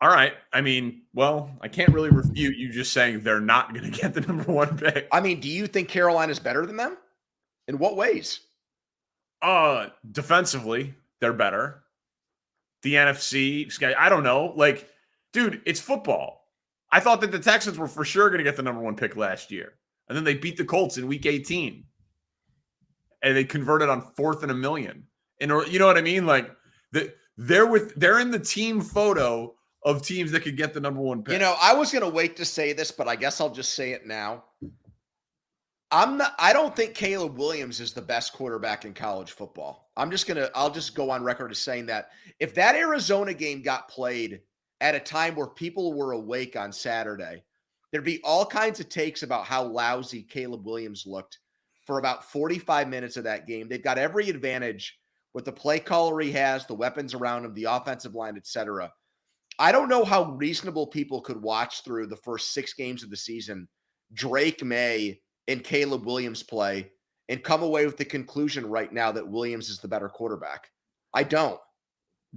All right. I mean, well, I can't really refute you just saying they're not going to get the number one pick. I mean, do you think Carolina's better than them? In what ways? Defensively, they're better. The NFC, I don't know. Like, dude, it's football. I thought that the Texans were for sure going to get the number one pick last year. And then they beat the Colts in week 18. And they converted on 4th and 1,000,000. And you know what I mean? Like, they're in the team photo of teams that could get the number one pick. I was going to wait to say this, but I guess I'll just say it now. I don't think Caleb Williams is the best quarterback in college football. I'll just go on record as saying that if that Arizona game got played at a time where people were awake on Saturday, there'd be all kinds of takes about how lousy Caleb Williams looked for about 45 minutes of that game. They've got every advantage with the play caller he has, the weapons around him, the offensive line, etc. I don't know how reasonable people could watch through the first 6 games of the season, Drake May and Caleb Williams play, and come away with the conclusion right now that Williams is the better quarterback. I don't.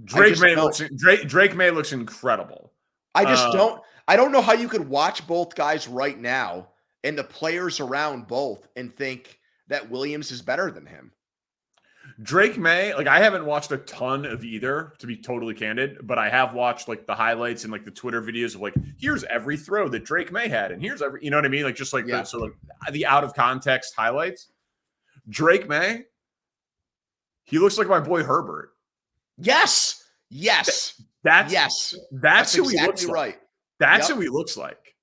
Drake May looks incredible. I just don't. I don't know how you could watch both guys right now and the players around both and think that Williams is better than him. Drake May, like, I haven't watched a ton of either, to be totally candid, but I have watched like the highlights and like the Twitter videos of like, here's every throw that Drake May had, and here's every, you know what I mean? Like, just like the out of context highlights. Drake May, he looks like my boy Herbert. Yes. That's who he looks like. Right. That's who he looks like.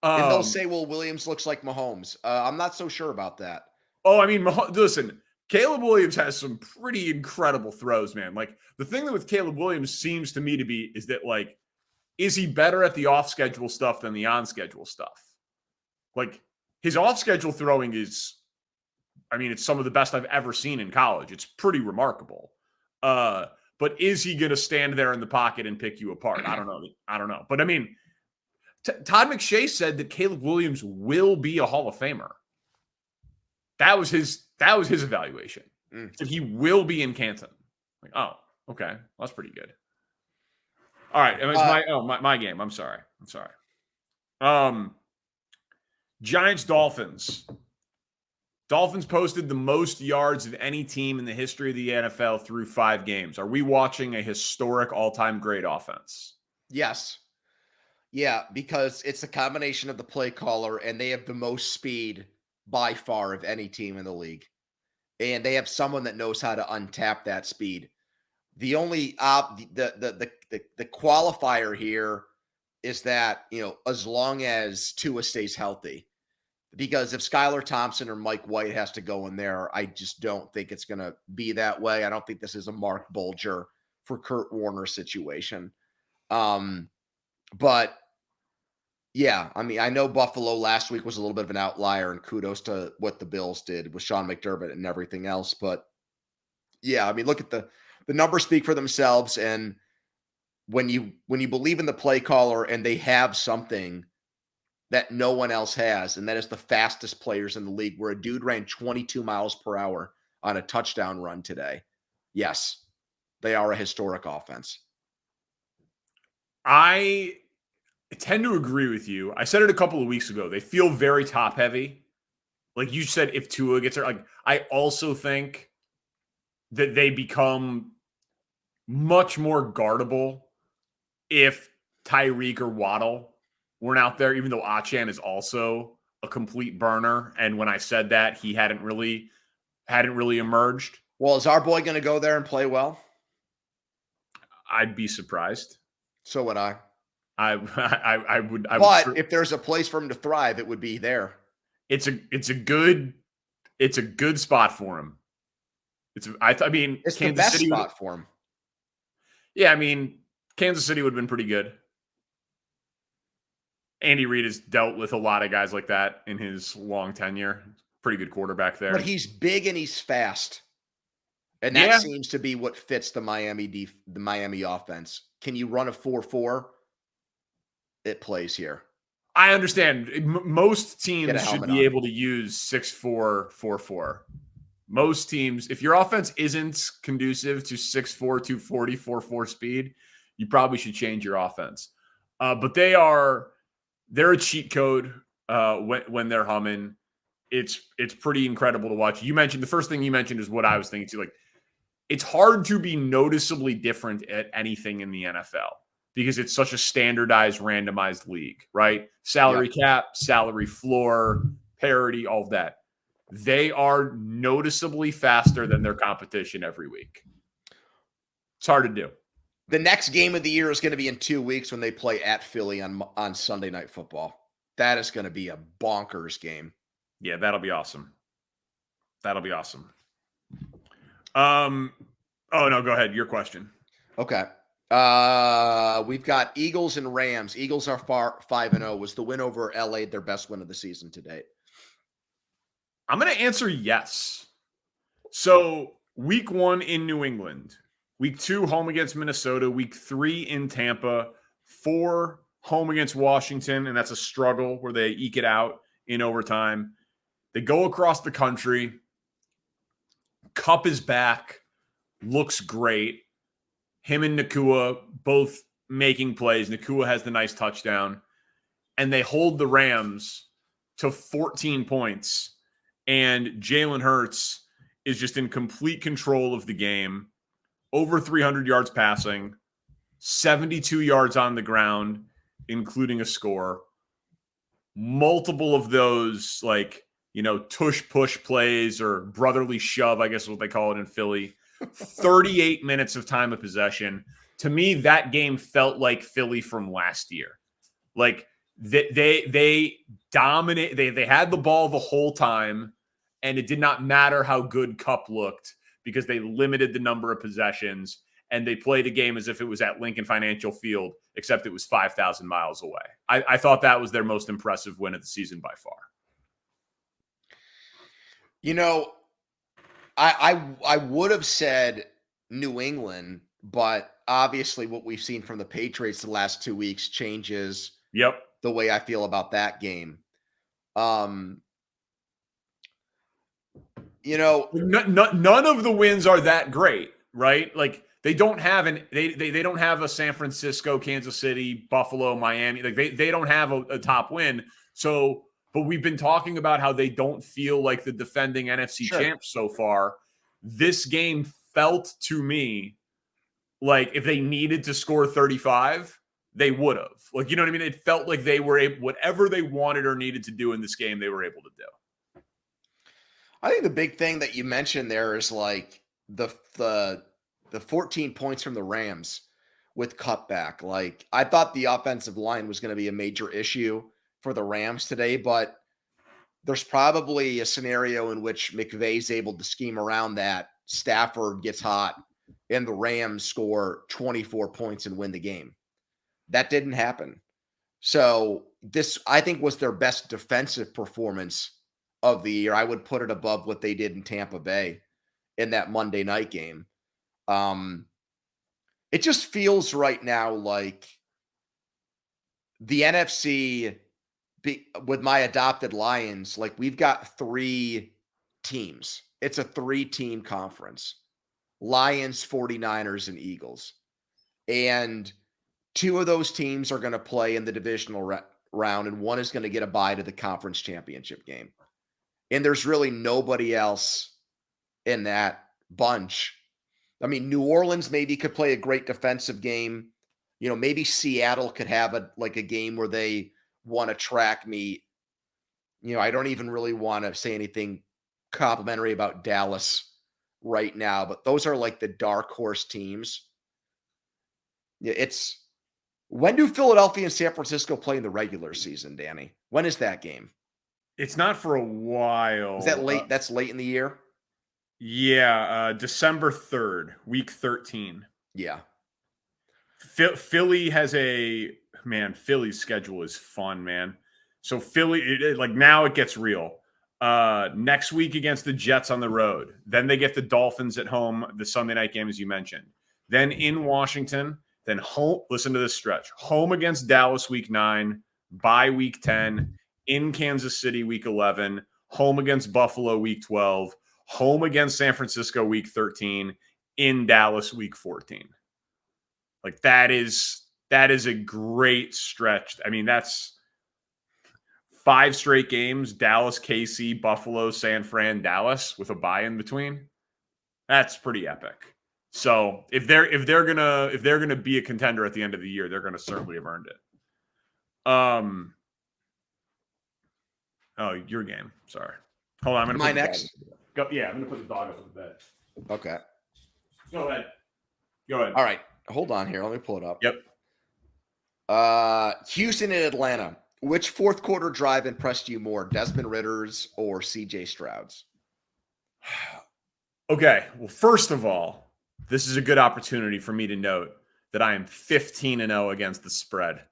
And they'll say, well, Williams looks like Mahomes. I'm not so sure about that. Oh, I mean, listen, Caleb Williams has some pretty incredible throws, man. Like, the thing that with Caleb Williams seems to me to be is that, like, is he better at the off-schedule stuff than the on-schedule stuff? Like, his off-schedule throwing is, I mean, it's some of the best I've ever seen in college. It's pretty remarkable. But is he going to stand there in the pocket and pick you apart? I don't know. But, I mean, Todd McShay said that Caleb Williams will be a Hall of Famer. That was his evaluation. So he will be in Canton. Like, oh, okay. Well, that's pretty good. All right. It was my game. I'm sorry. Giants Dolphins. Dolphins posted the most yards of any team in the history of the NFL through 5 games. Are we watching a historic all-time great offense? Yes. Yeah, because it's a combination of the play caller, and they have the most speed by far of any team in the league. And they have someone that knows how to untap that speed. The only the qualifier here is that, as long as Tua stays healthy, because if Skylar Thompson or Mike White has to go in there, I just don't think it's going to be that way. I don't think this is a Mark Bulger for Kurt Warner situation. But yeah, I mean, I know Buffalo last week was a little bit of an outlier, and kudos to what the Bills did with Sean McDermott and everything else. But yeah, I mean, look at the numbers speak for themselves. And when you believe in the play caller and they have something that no one else has, and that is the fastest players in the league, where a dude ran 22 miles per hour on a touchdown run today. Yes, they are a historic offense. I tend to agree with you. I said it a couple of weeks ago. They feel very top heavy. Like you said, if Tua gets there, like, I also think that they become much more guardable if Tyreek or Waddle weren't out there, even though Achan is also a complete burner. And when I said that, he hadn't really emerged. Well, is our boy going to go there and play well? I'd be surprised. So would I. I would. But if there's a place for him to thrive, it would be there. It's a good spot for him. It's Kansas the best City spot for him. Yeah, I mean, Kansas City would have been pretty good. Andy Reid has dealt with a lot of guys like that in his long tenure. Pretty good quarterback there. But he's big and he's fast. And that seems to be what fits the Miami offense. Can you run a 4-4? It plays here. I understand. Most teams should be able to use 6-4, 4-4. Most teams, if your offense isn't conducive to 6'4", 240, 4-4 speed, you probably should change your offense. But they're a cheat code when they're humming. It's pretty incredible to watch. The first thing you mentioned is what I was thinking too. Like, it's hard to be noticeably different at anything in the NFL because it's such a standardized, randomized league, right? Salary cap, salary floor, parity, all of that. They are noticeably faster than their competition every week. It's hard to do. The next game of the year is going to be in 2 weeks when they play at Philly on Sunday Night Football. That is going to be a bonkers game. Yeah, that'll be awesome. Oh, no, go ahead. Your question. Okay. We've got Eagles and Rams. Eagles are 5-0. Was the win over LA their best win of the season to date? I'm going to answer yes. So week 1 in New England, week 2 home against Minnesota, week 3 in Tampa, 4 home against Washington, and that's a struggle where they eke it out in overtime. They go across the country. Kupp is back, looks great. Him and Nakua both making plays. Nakua has the nice touchdown. And they hold the Rams to 14 points. And Jalen Hurts is just in complete control of the game. Over 300 yards passing, 72 yards on the ground, including a score. Multiple of those, tush-push plays or brotherly shove, I guess is what they call it in Philly. 38 minutes of time of possession. To me, that game felt like Philly from last year. Like, they dominate. They had the ball the whole time, and it did not matter how good Kupp looked because they limited the number of possessions, and they played a game as if it was at Lincoln Financial Field, except it was 5,000 miles away. I thought that was their most impressive win of the season by far. I would have said New England, but obviously what we've seen from the Patriots the last 2 weeks changes the way I feel about that game. None of the wins are that great, right? Like, they don't have they don't have a San Francisco, Kansas City, Buffalo, Miami. Like, they don't have a top win. So, but we've been talking about how they don't feel like the defending NFC champs so far. This game felt to me like if they needed to score 35, they would have. Like, you know what I mean? It felt like they were able, whatever they wanted or needed to do in this game, they were able to do. I think the big thing that you mentioned there is like the 14 points from the Rams with cutback. Like, I thought the offensive line was going to be a major issue for the Rams today, but there's probably a scenario in which McVay's able to scheme around that. Stafford gets hot and the Rams score 24 points and win the game. That didn't happen. So this, I think, was their best defensive performance of the year. I would put it above what they did in Tampa Bay in that Monday night game. It just feels right now like the NFC, with my adopted Lions, like we've got 3 teams. It's a 3-team conference. Lions, 49ers, and Eagles. And 2 of those teams are going to play in the divisional round, and 1 is going to get a bye to the conference championship game. And there's really nobody else in that bunch. I mean, New Orleans maybe could play a great defensive game. Maybe Seattle could have a game where they want a track meet. I don't even really want to say anything complimentary about Dallas right now, but those are like the dark horse teams. Yeah, when do Philadelphia and San Francisco play in the regular season, Danny? When is that game? It's not for a while. Is that late? That's late in the year? Yeah, December 3rd, week 13. Yeah. Philly has Philly's schedule is fun, man. So Philly, now it gets real. Next week against the Jets on the road. Then they get the Dolphins at home, the Sunday night game, as you mentioned. Then in Washington, then home. Listen to this stretch. Home against Dallas week 9, bye week 10, in Kansas City week 11, home against Buffalo week 12, home against San Francisco week 13, in Dallas week 14. Like that is a great stretch. I mean, that's 5 straight games: Dallas, KC, Buffalo, San Fran, Dallas, with a bye in between. That's pretty epic. So if they're gonna be a contender at the end of the year, they're gonna certainly have earned it. Oh, your game. Sorry. Hold on. I'm gonna My next. Go. Yeah, I'm gonna put the dog up on the bed. Okay. Go ahead. All right. Hold on here. Let me pull it up. Yep. Houston and Atlanta. Which fourth quarter drive impressed you more, Desmond Ritter's or CJ Stroud's? Okay. Well, first of all, this is a good opportunity for me to note that I am 15-0 against the spread.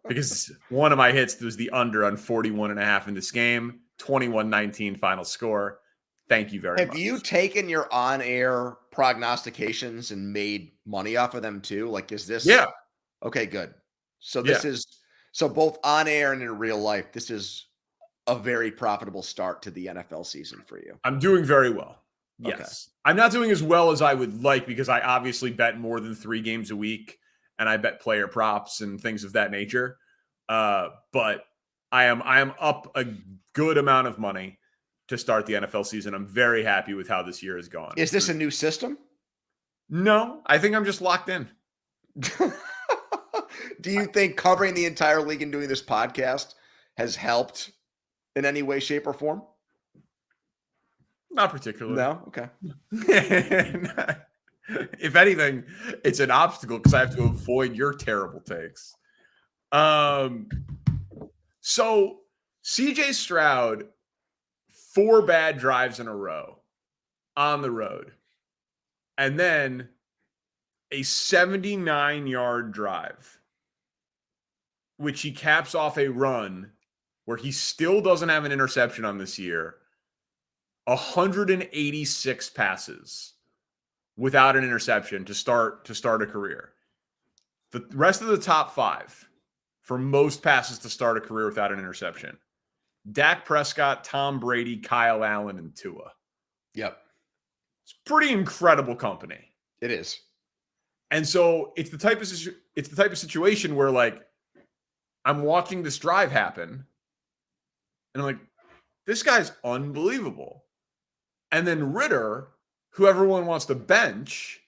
Because one of my hits was the under on 41.5 in this game, 21-19 final score. Thank you very much. Have you taken your on-air prognostications and made money off of them too? Like, is this? Yeah. Okay, good. So this is both on air and in real life. This is a very profitable start to the NFL season for you. I'm doing very well. Yes. Okay. I'm not doing as well as I would like because I obviously bet more than 3 games a week and I bet player props and things of that nature. But I am up a good amount of money to start the NFL season. I'm very happy with how this year has gone. Is this a new system? No, I think I'm just locked in. Do you think covering the entire league and doing this podcast has helped in any way, shape, or form? Not particularly. No? Okay. If anything, it's an obstacle because I have to avoid your terrible takes. So CJ Stroud, 4 bad drives in a row on the road, and then a 79-yard drive, which he caps off a run where he still doesn't have an interception on this year, 186 passes without an interception to start a career. The rest of the top 5 for most passes to start a career without an interception: Dak Prescott, Tom Brady, Kyle Allen, and Tua. Yep. It's pretty incredible company. It is. And so it's the type of situation where, like, I'm watching this drive happen and I'm like, this guy's unbelievable. And then Ritter, who everyone wants to bench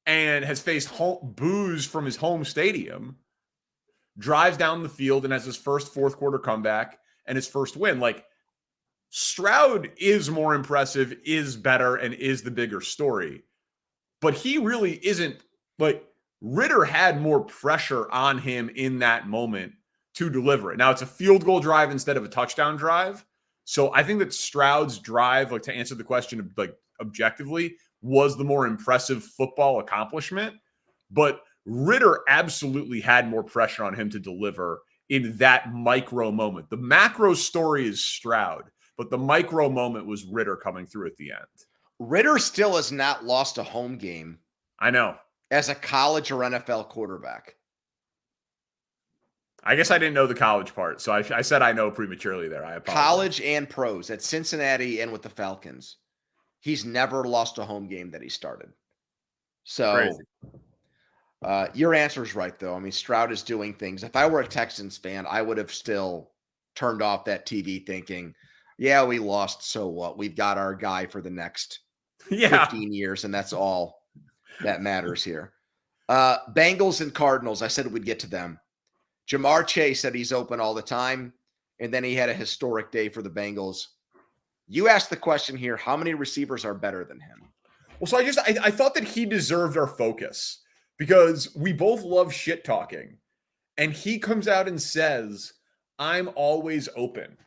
and has faced boos from his home stadium, drives down the field and has his first fourth quarter comeback and his first win. Like, Stroud is more impressive, is better, and is the bigger story. But he really isn't. Like, Ritter had more pressure on him in that moment to deliver it. Now, it's a field goal drive instead of a touchdown drive. So I think that Stroud's drive, like, to answer the question, like, objectively, was the more impressive football accomplishment. But Ritter absolutely had more pressure on him to deliver in that micro moment. The macro story is Stroud, but the micro moment was Ritter coming through at the end. Ritter still has not lost a home game. I know. As a college or NFL quarterback. I guess I didn't know the college part, so I said I know prematurely there. I apologize. College and pros at Cincinnati and with the Falcons. He's never lost a home game that he started. So your answer is right, though. I mean, Stroud is doing things. If I were a Texans fan, I would have still turned off that TV thinking, yeah, we lost, so what? We've got our guy for the next 15 years, and that's all that matters here. Bengals and Cardinals, I said we'd get to them. Jamar Chase said he's open all the time, and then he had a historic day for the Bengals. You asked the question here, how many receivers are better than him? Well, so I thought that he deserved our focus because we both love shit talking. And he comes out and says, I'm always open.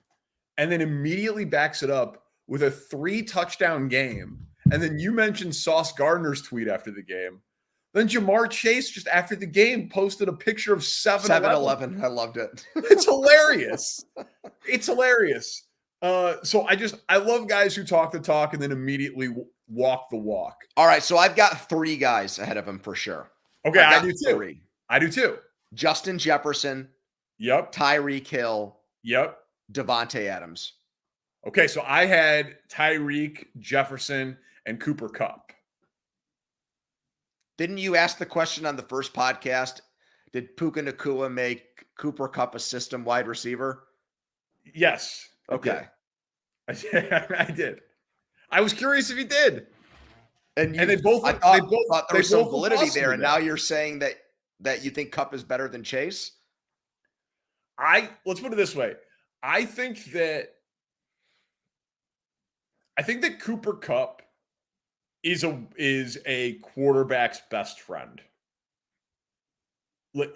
And then immediately backs it up with a 3-touchdown game. And then you mentioned Sauce Gardner's tweet after the game. Then Jamar Chase, just after the game, posted a picture of 7-Eleven. I loved it. It's hilarious. It's hilarious. So I love guys who talk the talk and then immediately walk the walk. All right, so I've got 3 guys ahead of him for sure. Okay, I do too. 3. I do too. Justin Jefferson. Yep. Tyreek Hill. Yep. Devontae Adams. Okay, so I had Tyreek, Jefferson, and Cooper Kupp. Didn't you ask the question on the first podcast? Did Puka Nacua make Cooper Kupp a system wide receiver? Yes. Okay. I did. I was curious if he did. And they both thought there was some validity there. And now you're saying that you think Kupp is better than Chase? Let's put it this way. I think that Cooper Kupp is a quarterback's best friend.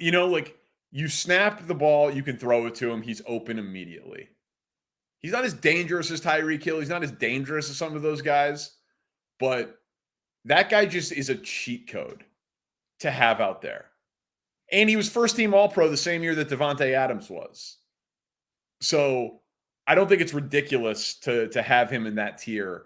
You know, like you snap the ball, you can throw it to him. He's open immediately. He's not as dangerous as Tyreek Hill. He's not as dangerous as some of those guys, but that guy just is a cheat code to have out there. And he was first team All-Pro the same year that Devontae Adams was. So I don't think it's ridiculous to have him in that tier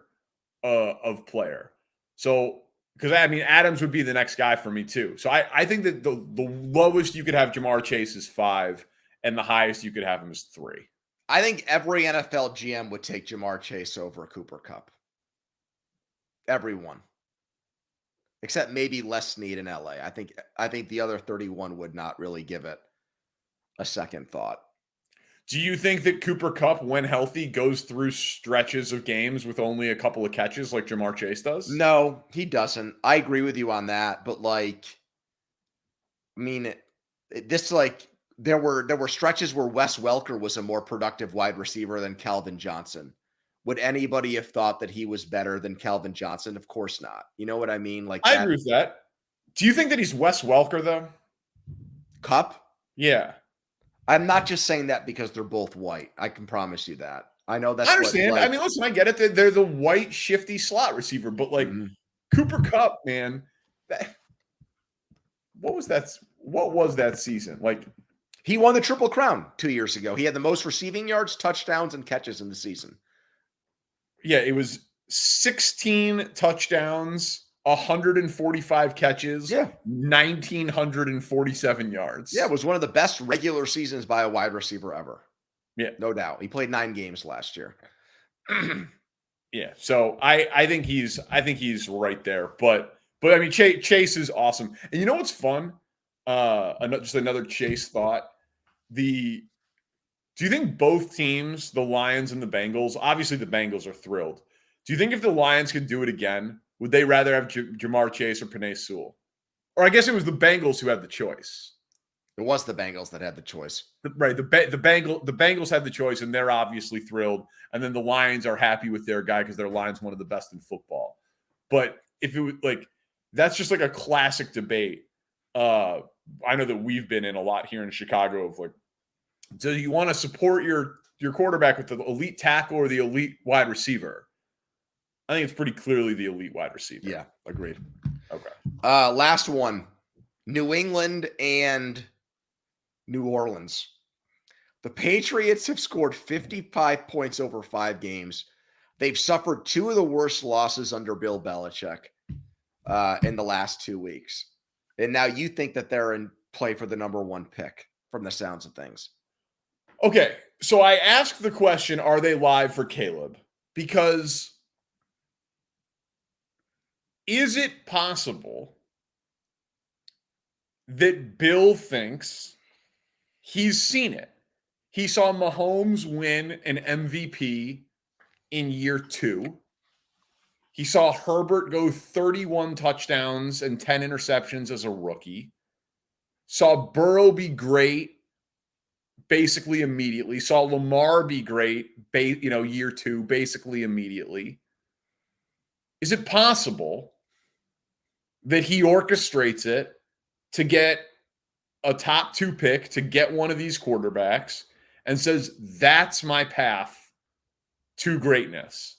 of player. So, because I mean, Adams would be the next guy for me too. So I think that the lowest you could have Jamar Chase is 5, and the highest you could have him is 3. I think every NFL GM would take Jamar Chase over Cooper Kupp. Everyone. Except maybe Les Snead in LA. I think the other 31 would not really give it a second thought. Do you think that Cooper Kupp, when healthy, goes through stretches of games with only a couple of catches like Jamar Chase does? No, he doesn't. I agree with you on that. But there were stretches where Wes Welker was a more productive wide receiver than Calvin Johnson. Would anybody have thought that he was better than Calvin Johnson? Of course not. You know what I mean? I agree with that. Do you think that he's Wes Welker, though? Kupp? Yeah. I'm not just saying that because they're both white. I can promise you that. I know that's. I understand. I mean, listen, I get it. They're the white, shifty slot receiver, but Cooper Kupp, man, what was that season? He won the Triple Crown 2 years ago. He had the most receiving yards, touchdowns, and catches in the season. Yeah, it was 16 touchdowns, 145 catches, 1,947 yards. Yeah, it was one of the best regular seasons by a wide receiver ever. Yeah, no doubt. He played 9 games last year. Yeah, so I think he's right there. But I mean, Chase is awesome. And you know what's fun? Just another Chase thought. Do you think both teams, the Lions and the Bengals, obviously the Bengals are thrilled. Do you think if the Lions could do it again, would they rather have Jamar Chase or Penei Sewell? Or I guess it was the Bengals who had the choice. It was the Bengals that had the choice. Right. The Bengals had the choice, and they're obviously thrilled. And then the Lions are happy with their guy because their line's one of the best in football. But if it was that's just like a classic debate. I know that we've been in a lot here in Chicago of do you want to support your quarterback with the elite tackle or the elite wide receiver? I think it's pretty clearly the elite wide receiver. Yeah, agreed. Okay. Last one. New England and New Orleans. The Patriots have scored 55 points over 5 games. They've suffered 2 of the worst losses under Bill Belichick in the last 2 weeks. And now you think that they're in play for the number 1 pick from the sounds of things. Okay, so I asked the question, are they live for Caleb? Because is it possible that Bill thinks he's seen it? He saw Mahomes win an MVP in year 2. He saw Herbert go 31 touchdowns and 10 interceptions as a rookie. Saw Burrow be great basically immediately. Saw Lamar be great, year 2, basically immediately. Is it possible that he orchestrates it to get a top 2 pick, to get one of these quarterbacks, and says, that's my path to greatness,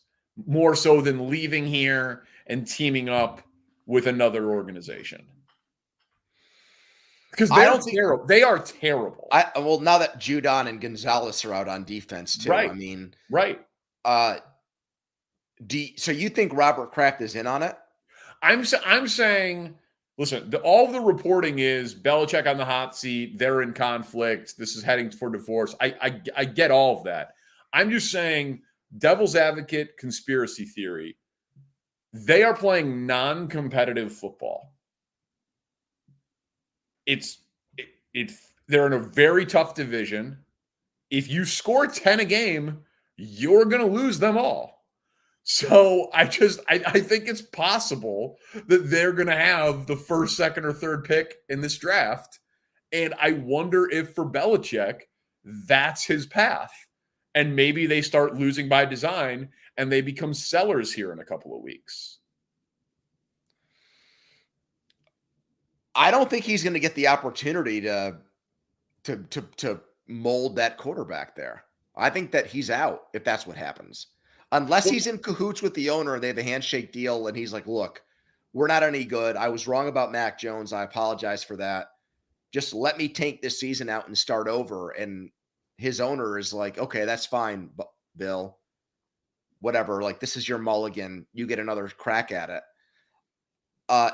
more so than leaving here and teaming up with another organization? Because they are terrible. Well, now that Judon and Gonzalez are out on defense too, Right. I mean, Right. So you think Robert Kraft is in on it? I'm saying, listen, all the reporting is Belichick on the hot seat. They're in conflict. This is heading for divorce. I get all of that. I'm just saying, devil's advocate, conspiracy theory. They are playing non-competitive football. They're in a very tough division. If you score 10 a game, you're going to lose them all. So I think it's possible that they're going to have the first, second, or third pick in this draft. And I wonder if for Belichick, that's his path. And maybe they start losing by design and they become sellers here in a couple of weeks. I don't think he's going to get the opportunity to mold that quarterback there. I think that he's out if that's what happens. Unless he's in cahoots with the owner and they have a handshake deal and he's like, look, we're not any good. I was wrong about Mac Jones. I apologize for that. Just let me tank this season out and start over. And his owner is like, okay, that's fine, Bill. Whatever. Like, this is your mulligan. You get another crack at it.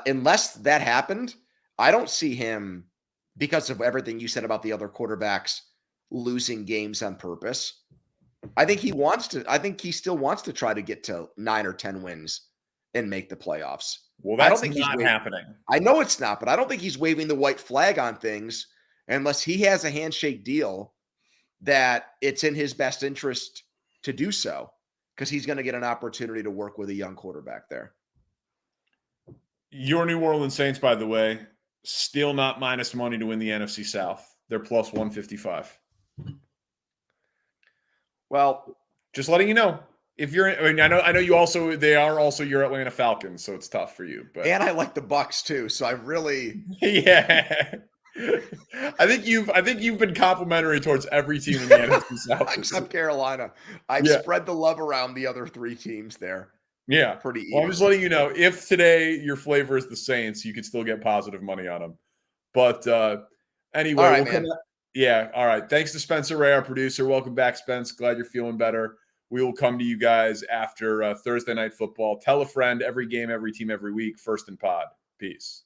Unless that happened, I don't see him, because of everything you said about the other quarterbacks losing games on purpose. I think he still wants to try to get to 9 or 10 wins and make the playoffs. Well, that's not happening. I know it's not, but I don't think he's waving the white flag on things unless he has a handshake deal that it's in his best interest to do so, because he's going to get an opportunity to work with a young quarterback there. Your New Orleans Saints, by the way, still not minus money to win the NFC South. They're plus 155. Well, just letting you know. If you're, I know you also. They are also your Atlanta Falcons, so it's tough for you. But and I like the Bucks too, so I really, yeah. I think you've been complimentary towards every team in the NFC South except Carolina. I've spread the love around the other 3 teams there. Yeah, pretty easy. Well, I'm just letting you know, if today your flavor is the Saints, you could still get positive money on them. But anyway, all right, man. All right. Thanks to Spencer Ray, our producer. Welcome back, Spence. Glad you're feeling better. We will come to you guys after Thursday Night Football. Tell a friend. Every game, every team, every week. First and Pod. Peace.